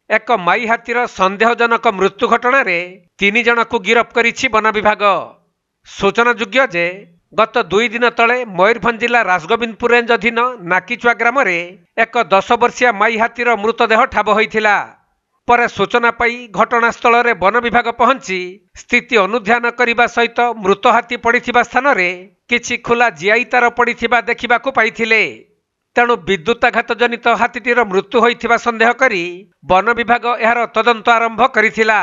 एक माई हाथीर संदेहजनक मृत्यु घटना रे 3 जन को गिरफ करिछि वन विभाग। सूचनायोग्य जे गत 2 दिन तले मयूरभंज जिला राजगोविंदपुर रेंज अधीन नाकीचुआ ग्राम रे एक 10 वर्षीय माई हाथीर मृतदेह ठाब होइथिला। पर सूचना पाई घटनास्थल रे वन विभाग पहुंची स्थिति अनुध्यान करने सहित मृत हाथी पड़िथिबा स्थान रे किछि खुला जिआई तार पड़िथिबा देखिबाकू पाइथिले। तेणु विद्युताघात जनित हाथीटीर मृत्यु होइथिबा संदेह करी वन विभाग एहार तदंत आरंभ करिथिला।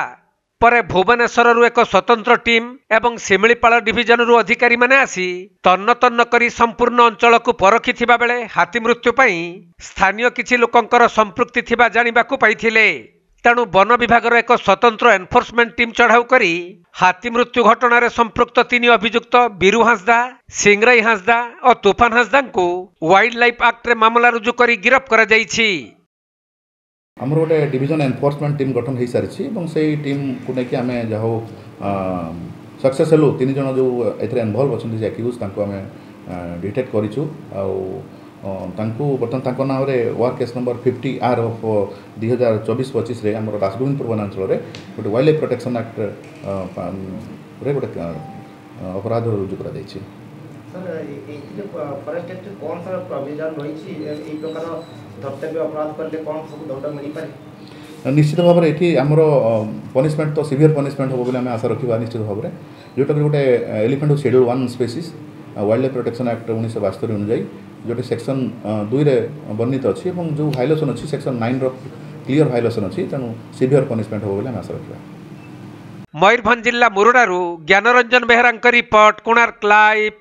परे भुवनेश्वर एक स्वतंत्र टीम एवं शिमिलीपाल डिविजन रु अधिकारी माने आसी तन्न तन्न करी संपूर्ण अंचल को परखिथिबा बेले हाथी मृत्यु पई स्थानीय किछि लोकंकर संपृक्ति थिबा जानिबाकू पाइथिले। तेणु वन विभाग एक स्वतंत्र एनफोर्समेंट टीम चढ़ाऊ करी हाथी मृत्यु घटना रे संपृक्त 3 अभियुक्त बीरू हांसदा, सिंगराई हांसदा और तूफान हांसदा को वाइल्ड लाइफ एक्ट रे मामला रुजु करी गिरफ्त करा जाइछि। हमर गोटे डिविजन एनफोर्समेंट टीम गठन हो सारी और से टीम को लेकिन आम जहाँ सक्सेस हेलु 3 जन जो एथरे इन्वॉल्व अच्छे एक्यूज आम डिटेक्ट करूँ बर्तमान नाम वार केस नंबर 50R ऑफ 2024-25 रे आम राजगोविंदपुर वनांचल गोटे वाइल्ड लाइफ प्रोटेक्शन एक्ट गोटे अपराध रुजु कर निश्चित भाव में ये आमर पनिशमेंट तो सीवियर पनिशमेंट हम बोले आशा रखा निश्चित भाव में जोटा कि गोटे elephant schedule 1 species wild life protection act 1972 अनुजाई जो सेक्शन 2 रे वर्णित अच्छी और जो भाइलेसन अच्छी सेक्शन 9 रो क्लियर भाइलेसन अच्छी तेणु सीवियर पनिशमेंट हम बोले आशा रखा। मयूरभंज जिला मुरुडारू ज्ञानरंजन बेहरा रिपोर्ट, कोणार्क लाइव।